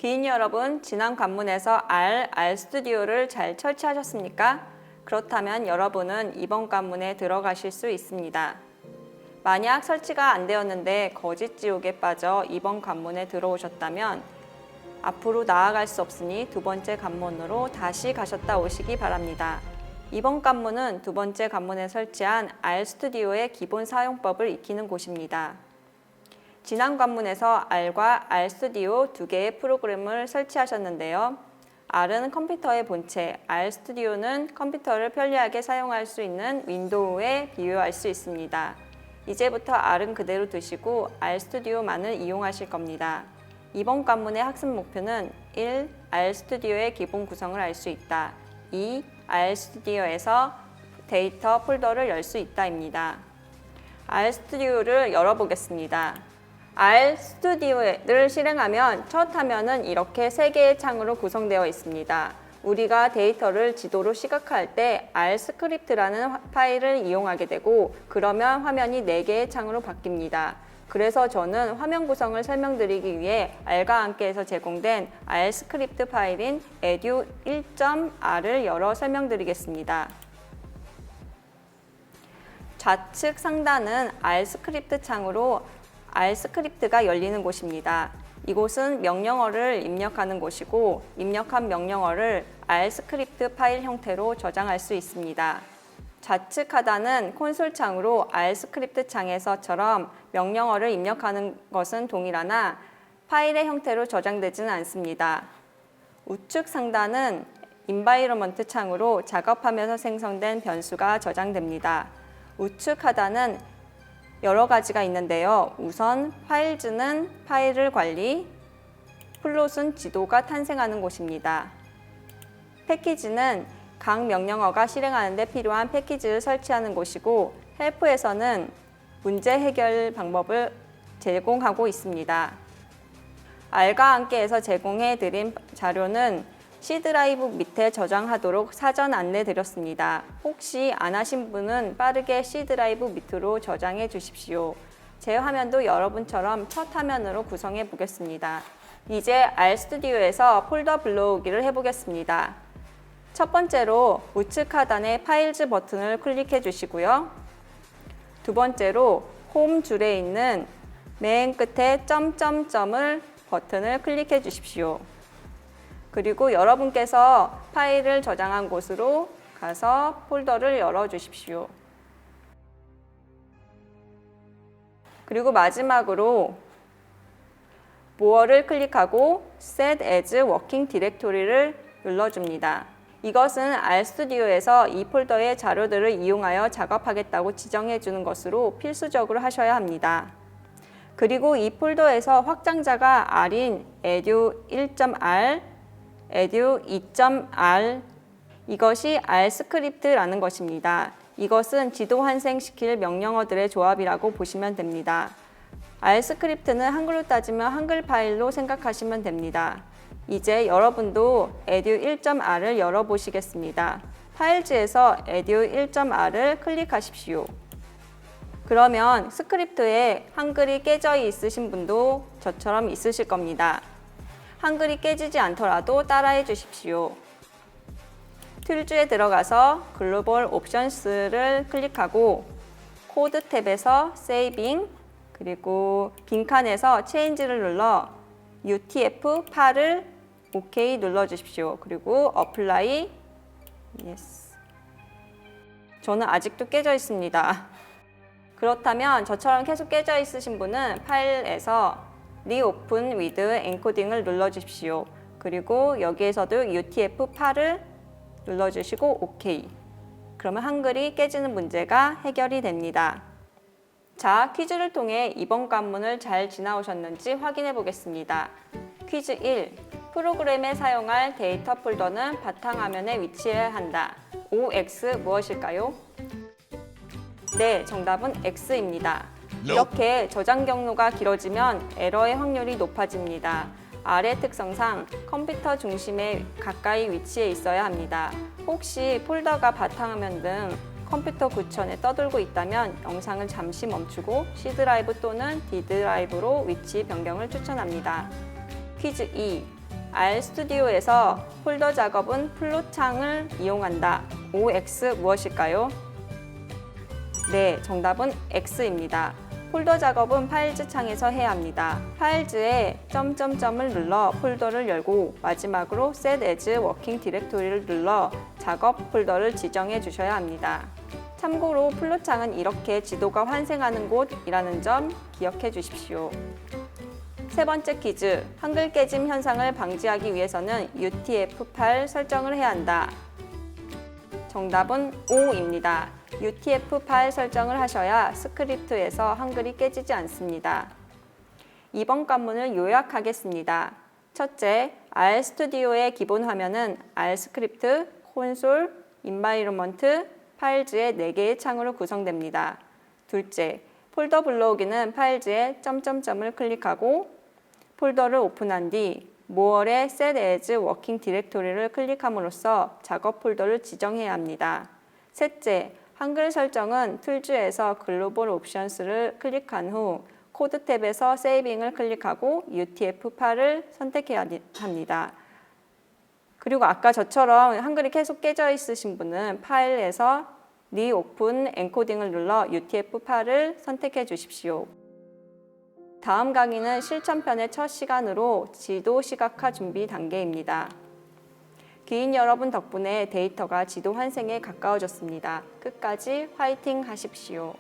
기인 여러분, 지난 관문에서 RStudi오를 잘 설치하셨습니까? 그렇다면 여러분은 이번 관문에 들어가실 수 있습니다. 만약 설치가 안 되었는데 거짓 지옥에 빠져 이번 관문에 들어오셨다면 앞으로 나아갈 수 없으니 두 번째 관문으로 다시 가셨다 오시기 바랍니다. 이번 관문은 두 번째 관문에 설치한 RStudi오의 기본 사용법을 익히는 곳입니다. 지난 관문에서 R과 RStudio 두 개의 프로그램을 설치하셨는데요. R은 컴퓨터의 본체, RStudio는 컴퓨터를 편리하게 사용할 수 있는 윈도우에 비유할 수 있습니다. 이제부터 R은 그대로 두시고 RStudio만을 이용하실 겁니다. 이번 관문의 학습 목표는 1. RStudio의 기본 구성을 알 수 있다. 2. RStudio에서 데이터 폴더를 열 수 있다입니다. RStudio를 열어보겠습니다. RStudio를 실행하면 첫 화면은 이렇게 3개의 창으로 구성되어 있습니다. 우리가 데이터를 지도로 시각화할 때 Rscript라는 파일을 이용하게 되고 그러면 화면이 4개의 창으로 바뀝니다. 그래서 저는 화면 구성을 설명드리기 위해 R과 함께해서 제공된 Rscript 파일인 edu1.r을 열어 설명드리겠습니다. 좌측 상단은 Rscript 창으로 Rscript가 열리는 곳입니다. 이곳은 명령어를 입력하는 곳이고 입력한 명령어를 Rscript 파일 형태로 저장할 수 있습니다. 좌측 하단은 콘솔 창으로 Rscript 창에서처럼 명령어를 입력하는 것은 동일하나 파일의 형태로 저장되지는 않습니다. 우측 상단은 Environment 창으로 작업하면서 생성된 변수가 저장됩니다. 우측 하단은 여러 가지가 있는데요. 우선 파일즈는 파일을 관리, 플롯은 지도가 탄생하는 곳입니다. 패키지는 각 명령어가 실행하는 데 필요한 패키지를 설치하는 곳이고 헬프에서는 문제 해결 방법을 제공하고 있습니다. R과 함께해서 제공해 드린 자료는 C 드라이브 밑에 저장하도록 사전 안내 드렸습니다. 혹시 안 하신 분은 빠르게 C 드라이브 밑으로 저장해 주십시오. 제 화면도 여러분처럼 첫 화면으로 구성해 보겠습니다. 이제 RStudio에서 폴더 불러오기를 해보겠습니다. 첫 번째로 우측 하단의 파일즈 버튼을 클릭해 주시고요. 두 번째로 홈 줄에 있는 맨 끝에 점점점을 버튼을 클릭해 주십시오. 그리고 여러분께서 파일을 저장한 곳으로 가서 폴더를 열어 주십시오. 그리고 마지막으로 more를 클릭하고 set as working directory를 눌러줍니다. 이것은 RStudio에서 이 폴더의 자료들을 이용하여 작업하겠다고 지정해 주는 것으로 필수적으로 하셔야 합니다. 그리고 이 폴더에서 확장자가 R인 edu1.r, edu2.r 이것이 Rscript라는 것입니다. 이것은 지도 환생시킬 명령어들의 조합이라고 보시면 됩니다. Rscript는 한글로 따지면 한글 파일로 생각하시면 됩니다. 이제 여러분도 edu1.r을 열어보시겠습니다. 파일즈에서 edu1.r을 클릭하십시오. 그러면 스크립트에 한글이 깨져 있으신 분도 저처럼 있으실 겁니다. 한글이 깨지지 않더라도 따라해 주십시오. 툴즈에 들어가서 글로벌 옵션스를 클릭하고 코드 탭에서 세이빙 그리고 빈칸에서 체인지를 눌러 UTF-8을 OK 눌러주십시오. 그리고 어플라이 yes. 저는 아직도 깨져 있습니다. 그렇다면 저처럼 계속 깨져 있으신 분은 파일에서 Reopen with Encoding을 눌러주십시오. 그리고 여기에서도 UTF-8을 눌러주시고 OK. 그러면 한글이 깨지는 문제가 해결이 됩니다. 자, 퀴즈를 통해 이번 관문을 잘 지나오셨는지 확인해 보겠습니다. 퀴즈 1. 프로그램에 사용할 데이터 폴더는 바탕화면에 위치해야 한다. OX 무엇일까요? 네, 정답은 X입니다. 이렇게 저장 경로가 길어지면 에러의 확률이 높아집니다. R의 특성상 컴퓨터 중심에 가까이 위치해 있어야 합니다. 혹시 폴더가 바탕화면 등 컴퓨터 구천에 떠돌고 있다면 영상을 잠시 멈추고 C 드라이브 또는 D 드라이브로 위치 변경을 추천합니다. 퀴즈 2. RStudi오에서 폴더 작업은 플롯창을 이용한다. OX 무엇일까요? 네, 정답은 X입니다. 폴더 작업은 파일즈 창에서 해야 합니다. 파일즈에 점점점을 눌러 폴더를 열고 마지막으로 Set as Working Directory를 눌러 작업 폴더를 지정해 주셔야 합니다. 참고로 플롯창은 이렇게 지도가 환생하는 곳이라는 점 기억해 주십시오. 세 번째 퀴즈, 한글 깨짐 현상을 방지하기 위해서는 UTF-8 설정을 해야 한다. 정답은 O입니다. UTF-8 설정을 하셔야 스크립트에서 한글이 깨지지 않습니다. 이번 관문을 요약하겠습니다. 첫째, RStudi오의 기본 화면은 R스크립트, 콘솔, 인바이러먼트, 파일즈의 4개의 창으로 구성됩니다. 둘째, 폴더 불러오기는 파일즈에 점점점을 클릭하고 폴더를 오픈한 뒤 모어의 Set as Working Directory를 클릭함으로써 작업 폴더를 지정해야 합니다. 셋째, 한글 설정은 툴즈에서 글로벌 옵션스를 클릭한 후 코드 탭에서 세이빙을 클릭하고 UTF-8을 선택해야 합니다. 그리고 아까 저처럼 한글이 계속 깨져 있으신 분은 파일에서 리오픈 엔코딩을 눌러 UTF-8을 선택해 주십시오. 다음 강의는 실전편의 첫 시간으로 지도 시각화 준비 단계입니다. 기인 여러분 덕분에 데이터가 지도 환생에 가까워졌습니다. 끝까지 화이팅 하십시오.